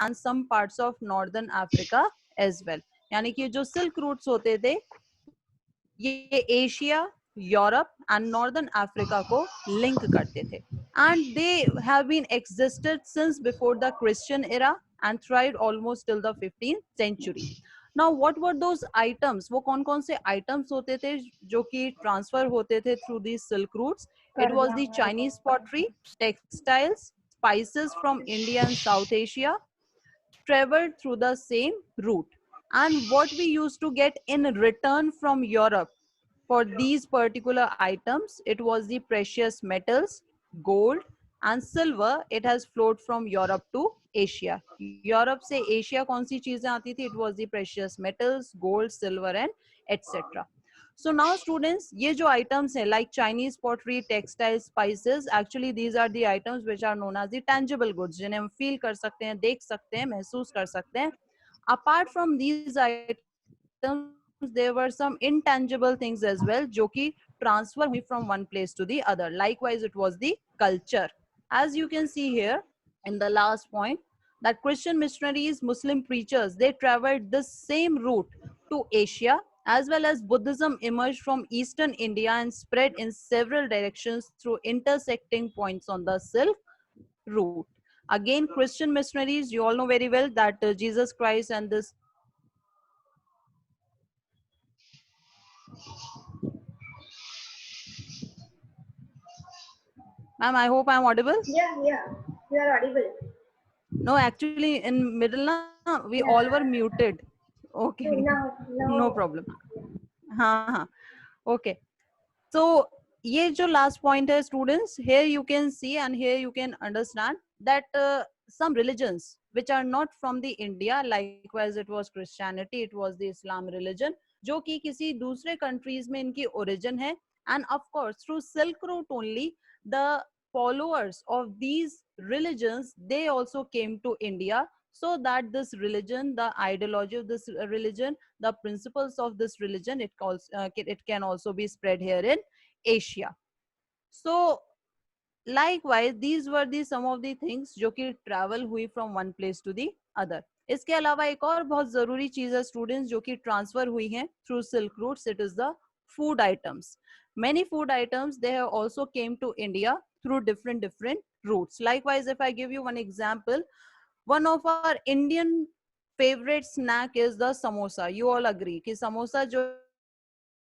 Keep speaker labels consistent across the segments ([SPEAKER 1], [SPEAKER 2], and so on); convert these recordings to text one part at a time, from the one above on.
[SPEAKER 1] and some parts of northern Africa as well. यानी कि जो सिल्क रूट्स होते थे ये Asia, Europe and northern Africa को लिंक करते थे and they have been existed since before the Christian era and thrived almost till the 15th century. Now what were those items, वो कौन कौन से आइटम्स होते थे जो कि ट्रांसफर होते थे through the silk routes? It was the Chinese pottery, textiles, spices from India and South Asia traveled through the same route. And what we used to get in return from Europe for these particular items, it was the precious metals, gold and silver. It has flowed from Europe to Asia. Europe से Asia कौन सी चीजें आती थी? It was the precious metals, gold, silver and etc. So now students, ये जो items है like Chinese pottery, textiles, spices, actually these are the items which are known as the tangible goods, जिन्हें हम feel कर सकते हैं, देख सकते हैं, महसूस कर सकते हैं. Apart from these items, there were some intangible things as well, जो कि transfer हुई from one place to the other. Likewise, it was the culture. As you can see here in the last point, that Christian missionaries, Muslim preachers, they traveled the same route to Asia, as well as Buddhism emerged from eastern India and spread in several directions through intersecting points on the Silk Route. Again, Christian missionaries, you all know very well that Jesus Christ and this ma'am, I hope I'm audible.
[SPEAKER 2] Yeah, you are audible.
[SPEAKER 1] No, actually in middle na, we all were muted. Okay,
[SPEAKER 2] Now.
[SPEAKER 1] no problem. हाँ, okay. So ये जो last point है students, here you can see and here you can understand that some religions which are not from the India, likewise it was Christianity, it was the Islam religion, जो कि किसी दूसरे countries में इनकी origin है, and of course through Silk Route only the followers of these religions, they also came to India, so that this religion, the ideology of this religion, the principles of this religion, it can also be spread here in Asia. So likewise these were the some of the things जो कि travel हुई from one place to the other. इसके अलावा एक और बहुत जरूरी चीज है students जो कि transfer हुई है through silk routes, it is the food items. Many food items they have also came to India through different routes. Likewise, if I give you one example, one of our Indian favorite snack is the samosa. You all agree कि samosa जो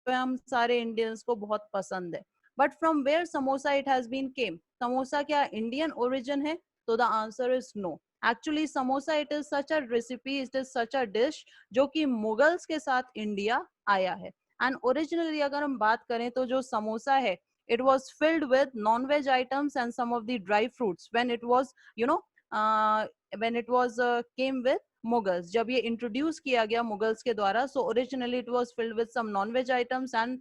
[SPEAKER 1] है हम सारे Indians को बहुत पसंद है. But from where samosa it has been came? Samosa क्या Indian origin है? So the answer is no. Actually samosa it is such a recipe, it is such a dish जो कि मुगल्स के साथ इंडिया आया है. And originally अगर हम बात करें तो जो समोसा है, it was filled with non-veg items and some of the dry fruits when it was, you know, when it was came with Mughals. जब ये introduce किया गया मुगल्स के द्वारा, so originally it was filled with some non-veg items and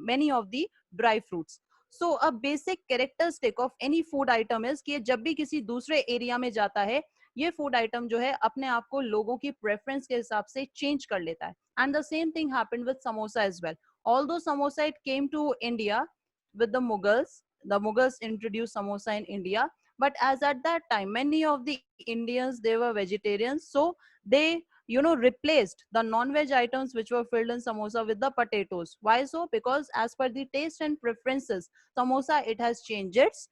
[SPEAKER 1] many of the dry fruits. So a basic characteristic of any food item is कि जब भी किसी दूसरे एरिया में जाता है, ये फूड आइटम जो है अपने आप को लोगों की प्रेफरेंस के हिसाब से चेंज कर लेता है. And the same thing happened with samosa as well. Although samosa it came to India with the Mughals introduced samosa in India, but as at that time many of the Indians they were vegetarians, so they replaced the non-veg items which were filled in samosa with the potatoes. Why so? Because as per the taste and preferences, samosa it has changed its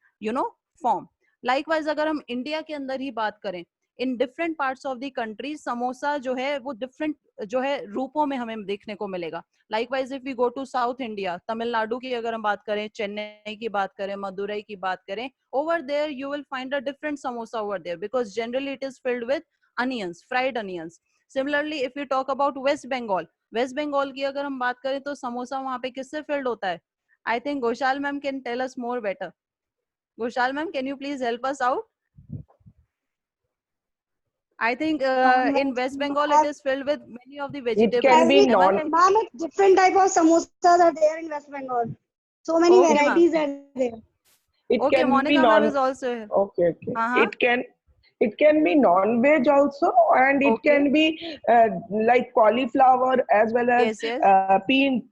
[SPEAKER 1] form. Likewise अगर हम India के अंदर ही बात करें, in different parts of the country samosa जो है वो different जो है रूपों में हमें देखने को मिलेगा. Likewise, if we go to South India, Tamil Nadu की अगर हम बात करें, चेन्नई की बात करें, मदुरई की बात करें, over there you will find a different samosa over there because generally it is filled with onions, fried onions. Similarly, if we talk about West Bengal की अगर हम बात करें तो समोसा वहाँ पे किससे filled होता है? I think Goshal ma'am can tell us more better. Goshal ma'am, can you please help us out? I think in West Bengal it is filled with many of the vegetables.
[SPEAKER 3] It can be non.
[SPEAKER 2] Ma'am, different type of samosas are there in West Bengal. So many varieties are there.
[SPEAKER 3] It
[SPEAKER 1] okay,
[SPEAKER 3] can
[SPEAKER 1] Monica
[SPEAKER 3] be non.
[SPEAKER 1] ma'am is also here.
[SPEAKER 3] Okay.
[SPEAKER 1] Uh-huh.
[SPEAKER 3] It can be non-veg also, and it
[SPEAKER 1] Okay.
[SPEAKER 3] can be like cauliflower as well as
[SPEAKER 1] Yes, yes.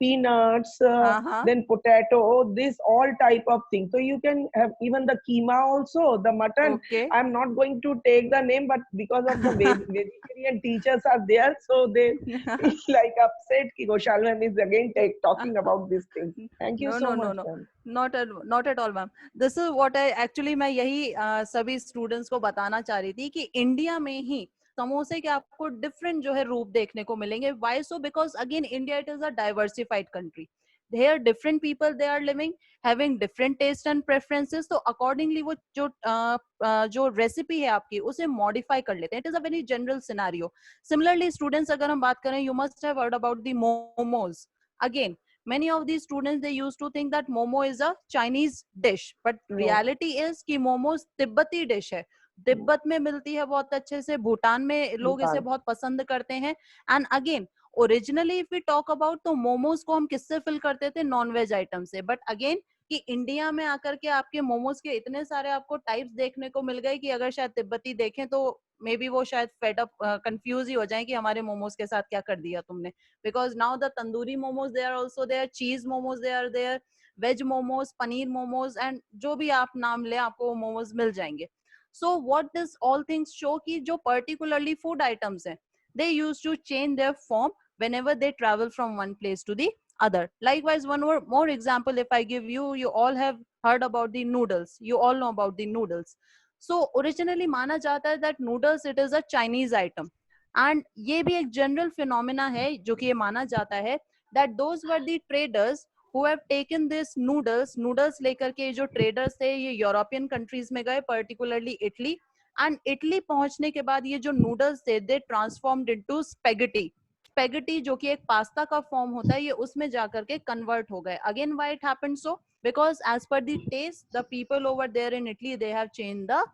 [SPEAKER 3] peanuts,
[SPEAKER 1] Uh-huh.
[SPEAKER 3] then potato, this all type of things. So you can have even the keema also, the mutton.
[SPEAKER 1] Okay.
[SPEAKER 3] I'm not going to take the name, but because of the vegetarian teachers are there, so they feel like upset ki Goshal ma'am is again talking about these things. Thank you
[SPEAKER 1] No,
[SPEAKER 3] so
[SPEAKER 1] no, no,
[SPEAKER 3] much,
[SPEAKER 1] no.
[SPEAKER 3] ma'am.
[SPEAKER 1] Not at all, ma'am. This is what I actually मैं यही सभी students को बताना चाह रही थी कि India में ही समोसे के आपको डिफरेंट जो है रूप देखने को मिलेंगे. Why so? Because again India, it is a diversified country. Here different people they are living, having different taste and preferences. तो accordingly वो जो रेसिपी है आपकी उसे मॉडिफाई कर लेते हैं. It is a very general scenario. Similarly students, अगर हम बात करें, you must have heard about the momos. Again, many of these students they used to think that momo is a Chinese dish, but
[SPEAKER 3] No.
[SPEAKER 1] reality is कि momos तिब्बती dish है. तिब्बत में मिलती है बहुत अच्छे से, भूटान में लोग इसे
[SPEAKER 3] Bhutan.
[SPEAKER 1] बहुत पसंद करते हैं. And again originally if we talk about, तो मोमोज को हम किससे फिल करते थे? नॉन वेज आइटम से. बट अगेन कि इंडिया में आकर के आपके मोमोज के इतने सारे आपको टाइप्स देखने को मिल गए कि अगर शायद तिब्बती देखें तो मे बी वो शायद फेड अप कंफ्यूज ही हो जाए कि हमारे मोमोज के साथ क्या कर दिया तुमने. Because now the tandoori momos they are also there, cheese momos they are there, veg momos, paneer momos, and जो भी आप नाम ले आपको वो momos मिल जाएंगे. So what this all things show कि जो particularly food items हैं, they used to change their form whenever they travel from one place to the other. Likewise, one more example if I give you, you all have heard about the noodles. You all know about the noodles. So originally माना जाता है that noodles it is a Chinese item. And ये भी एक general phenomena है जो कि ये माना जाता है that those were the traders who have taken this noodles लेकर के जो ट्रेडर्स थे ये यूरोपियन कंट्रीज में गए, पर्टिकुलरली इटली. एंड इटली पहुंचने के बाद ये जो नूडल्स थे दे ट्रांसफॉर्म्ड इनटू स्पेगेटी जो कि एक पास्ता का फॉर्म होता है, ये उसमें जाकर के कन्वर्ट हो गए. Again why it happened so? Because as per the taste the people over there in Italy they have change the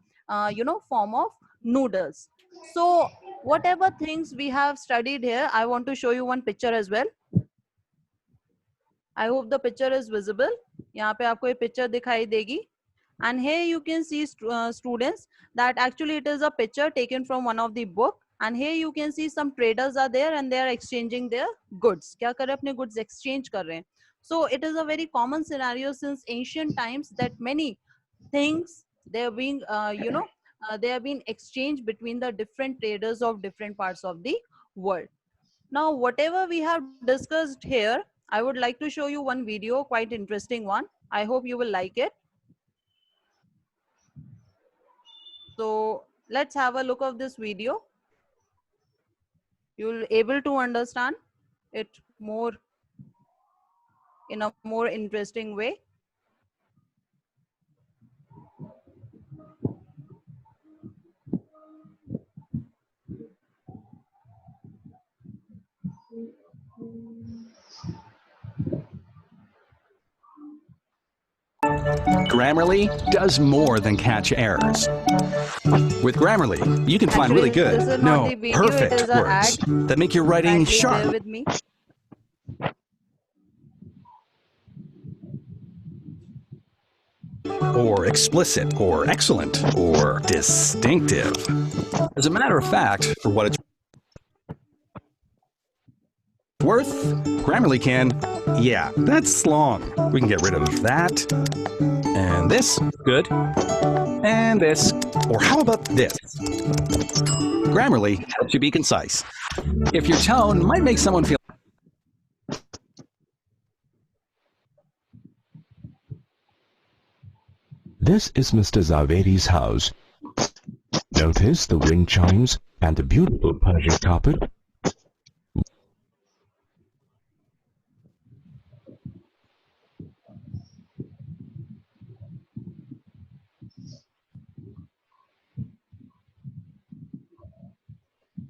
[SPEAKER 1] form of noodles. So whatever things we have studied here, I want to show you one picture as well. I hope the picture is visible. यहाँ पे आपको ये picture दिखाई देगी. And here you can see students that actually it is a picture taken from one of the book. And here you can see some traders are there and they are exchanging their goods. क्या कर रहे हैं? अपने goods exchange कर रहे हैं. So it is a very common scenario since ancient times that many things they are being they have been exchanged between the different traders of different parts of the world. Now whatever we have discussed here, I would like to show you one video, quite interesting one. I hope you will like it. So let's have a look of this video. You'll able to understand it more in a more interesting way.
[SPEAKER 4] Grammarly does more than catch errors. With Grammarly, you can find really
[SPEAKER 1] Actually, this
[SPEAKER 4] good,
[SPEAKER 1] is not
[SPEAKER 4] no,
[SPEAKER 1] the video, it
[SPEAKER 4] perfect
[SPEAKER 1] is a
[SPEAKER 4] words
[SPEAKER 1] ad.
[SPEAKER 4] that make your writing
[SPEAKER 1] Kindly bear
[SPEAKER 4] sharp.
[SPEAKER 1] with me.
[SPEAKER 4] Or explicit, or excellent, or distinctive. As a matter of fact, for what it's worth, Grammarly can, yeah, that's long. We can get rid of that, and this, good, and this, or how about this? Grammarly helps you be concise. If your tone might make someone feel
[SPEAKER 5] This is Mr. Zaveri's house. Notice the wind chimes and the beautiful Persian carpet.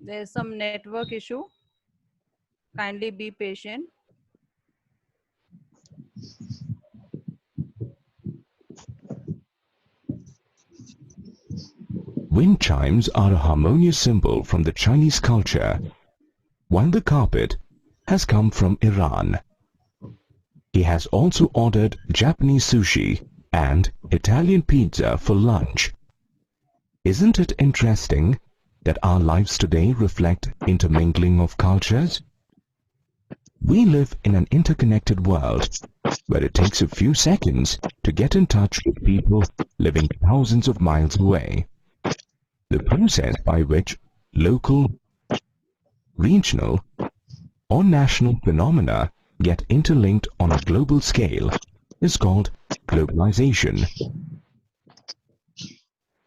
[SPEAKER 1] There's some network issue. Kindly be patient.
[SPEAKER 5] Wind chimes are a harmonious symbol from the Chinese culture, while the carpet has come from Iran. He has also ordered Japanese sushi and Italian pizza for lunch. Isn't it interesting that our lives today reflect intermingling of cultures? We live in an interconnected world where it takes a few seconds to get in touch with people living thousands of miles away. The process by which local, regional, or national phenomena get interlinked on a global scale is called globalization.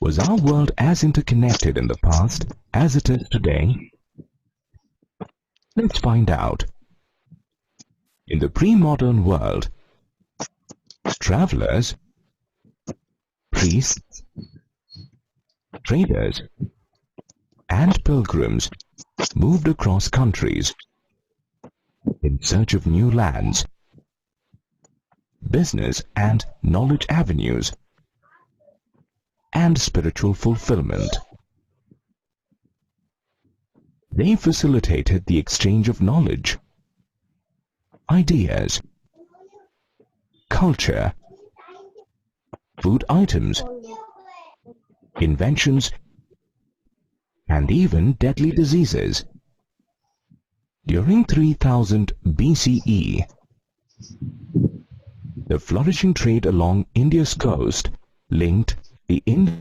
[SPEAKER 5] Was our world as interconnected in the past as it is today? Let's find out. In the pre-modern world, travelers, priests, traders, and pilgrims moved across countries in search of new lands, business and knowledge avenues, and spiritual fulfillment. They facilitated the exchange of knowledge, ideas, culture, food items, inventions, and even deadly diseases. During 3000 BCE, the flourishing trade along India's coast linked the Indus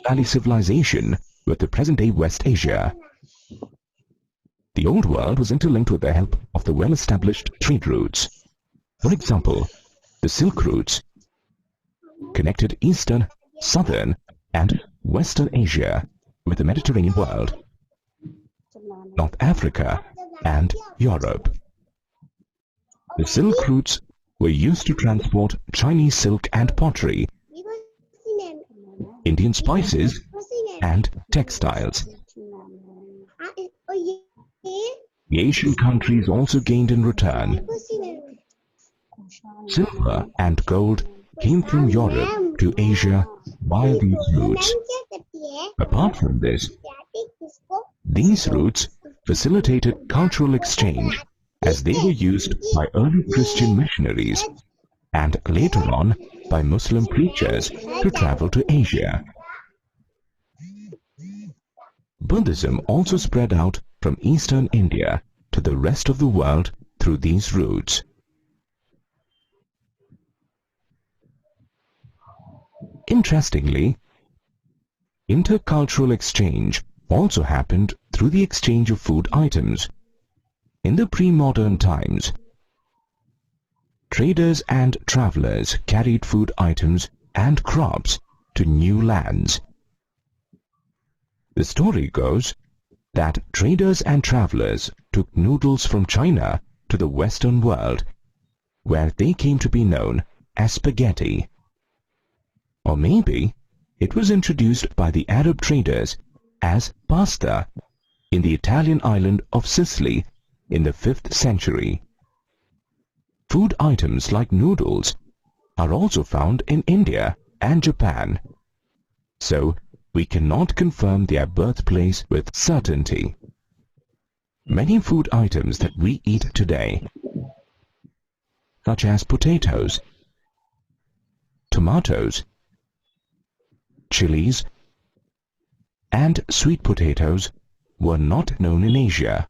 [SPEAKER 5] Valley civilization with the present-day West Asia. The Old World was interlinked with the help of the well-established trade routes. For example, the Silk routes connected Eastern, Southern, and Western Asia with the Mediterranean world, North Africa, and Europe. The Silk routes were used to transport Chinese silk and pottery, Indian spices, and textiles. The Asian countries also gained in return. Silver and gold came from Europe to Asia via these routes. Apart from this, these routes facilitated cultural exchange as they were used by early Christian missionaries and later on by Muslim preachers to travel to Asia. Buddhism also spread out from eastern India to the rest of the world through these routes. Interestingly, intercultural exchange also happened through the exchange of food items. In the pre-modern times, traders and travelers carried food items and crops to new lands. The story goes that traders and travelers took noodles from China to the Western world, where they came to be known as spaghetti. Or maybe it was introduced by the Arab traders as pasta in the Italian island of Sicily in the 5th century. Food items like noodles are also found in India and Japan, so we cannot confirm their birthplace with certainty. Many food items that we eat today, such as potatoes, tomatoes, chilies, and sweet potatoes, were not known in Asia.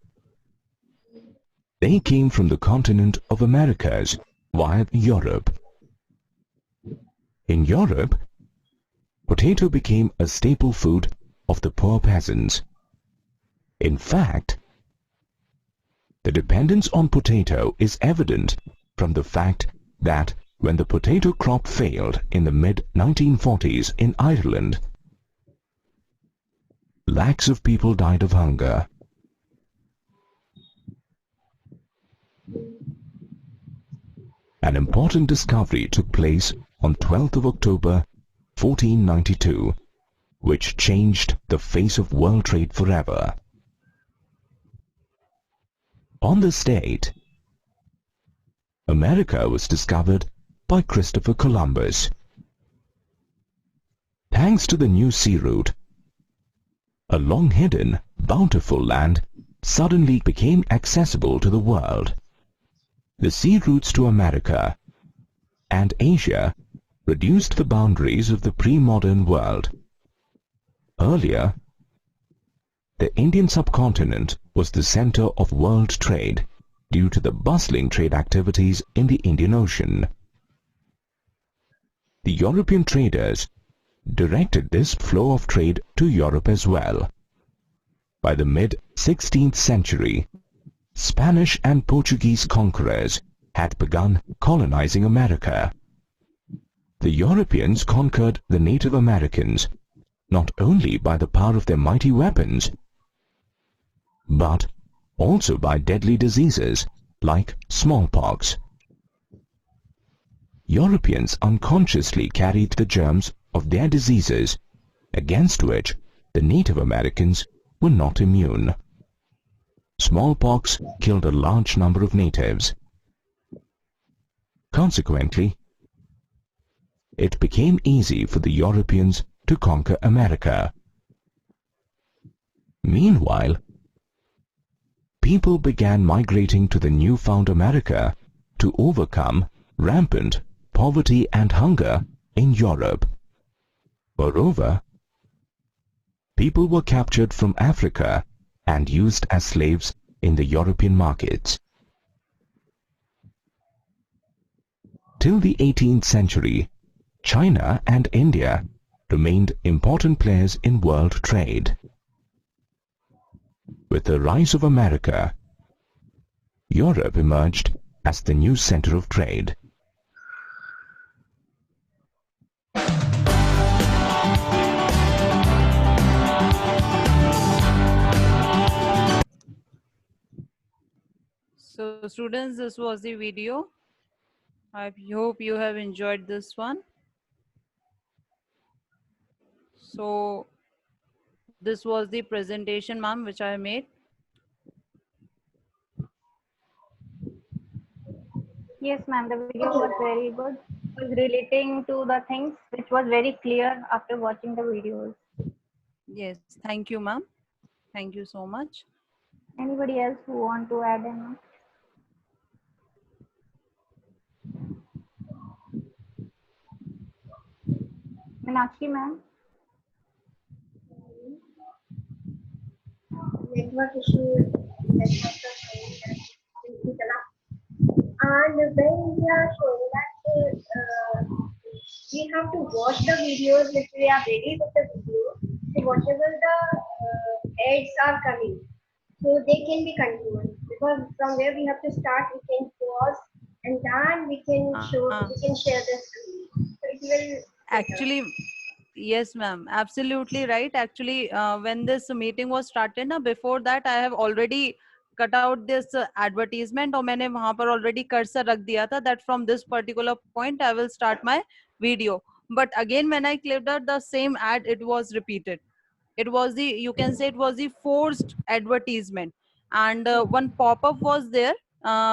[SPEAKER 5] They came from the continent of Americas via Europe. In Europe, potato became a staple food of the poor peasants. In fact, the dependence on potato is evident from the fact that when the potato crop failed in the mid-1940s in Ireland, lakhs of people died of hunger. An important discovery took place on 12th of October 1492, which changed the face of world trade forever. On this date, America was discovered by Christopher Columbus. Thanks to the new sea route, a long-hidden, bountiful land suddenly became accessible to the world. The sea routes to America and Asia reduced the boundaries of the pre-modern world. Earlier, the Indian subcontinent was the center of world trade due to the bustling trade activities in the Indian Ocean. The European traders directed this flow of trade to Europe as well. By the mid-16th century, Spanish and Portuguese conquerors had begun colonizing America. The Europeans conquered the Native Americans not only by the power of their mighty weapons, but also by deadly diseases like smallpox. Europeans unconsciously carried the germs of their diseases, against which the Native Americans were not immune. Smallpox killed a large number of natives. Consequently, it became easy for the Europeans to conquer America. Meanwhile, people began migrating to the newfound America to overcome rampant poverty and hunger in Europe. Moreover, people were captured from Africa and used as slaves in the European markets. Till the 18th century, China and India remained important players in world trade. With the rise of America, Europe emerged as the new center of trade.
[SPEAKER 1] So students, this was the video. I hope you have enjoyed this one. So this was the presentation, ma'am, which I made.
[SPEAKER 6] Yes, ma'am, the video was very good. It was relating to the things which was very clear after watching the videos.
[SPEAKER 1] Yes, thank you, ma'am. Thank you so much.
[SPEAKER 6] Anybody else who want to add in? Meenakshi, ma'am.
[SPEAKER 7] Network issue, and when we are showing that we have to watch the videos if we are ready with the video. So whatever the ads are coming, so they can be continued, because from where we have to start, we can pause and then we can show, we can share the screen. So it will
[SPEAKER 1] Actually, yes, ma'am, absolutely right. Actually, when this meeting was started, na, before that, I have already cut out this advertisement, और मैंने वहाँ पर already cursor रख दिया था that from this particular point I will start my video. But again, when I clicked out the same ad, it was repeated. It was the, you can say it was the forced advertisement, and one pop-up was there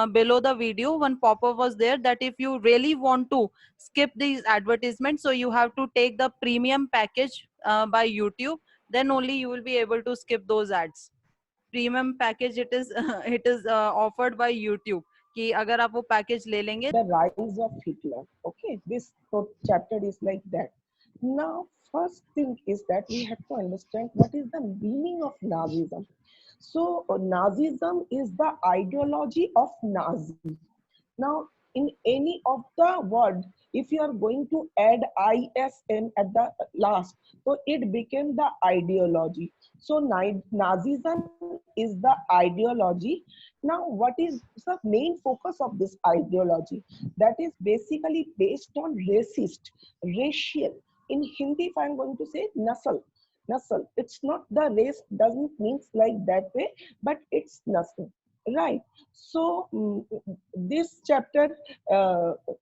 [SPEAKER 1] below the video. One pop-up was there that if you really want to skip these advertisements, so you have to take the premium package by YouTube, then only you will be able to skip those ads. Premium package, it is it is offered by YouTube कि अगर आप वो package ले लेंगे.
[SPEAKER 3] The rise of Hitler. Okay, this chapter is like that. Now, first thing is that we have to understand what is the meaning of Nazism. So, Nazism is the ideology of Nazi. Now, in any of the word, if you are going to add ISM at the last, so it became the ideology. So Nazism is the ideology. Now, what is the main focus of this ideology? That is basically based on racist, racial. In Hindi, if I'm going to say nasal, nasal. It's not the race, doesn't mean like that way, but it's nasal. Right. So this chapter,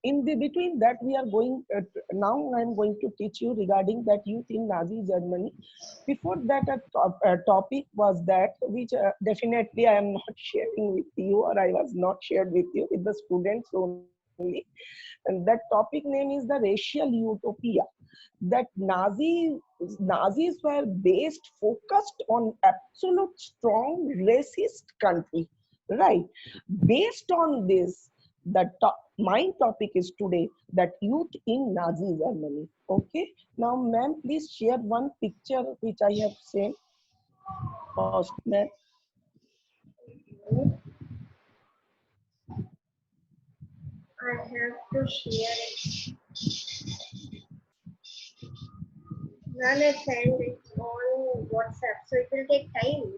[SPEAKER 3] in the between that we are going now I'm going to teach you regarding that youth in Nazi Germany. Before that, a topic was that which definitely I am not sharing with you, or I was not shared with you, with the students only. And that topic name is the racial utopia. That Nazis were based, focused on absolute strong racist country. Right. Based on this, my topic is today that youth in Nazi Germany. Okay. Now, ma'am, please share one picture which I have sent. First, ma'am.
[SPEAKER 7] I have to share it. Then I send it on WhatsApp, so it will take time.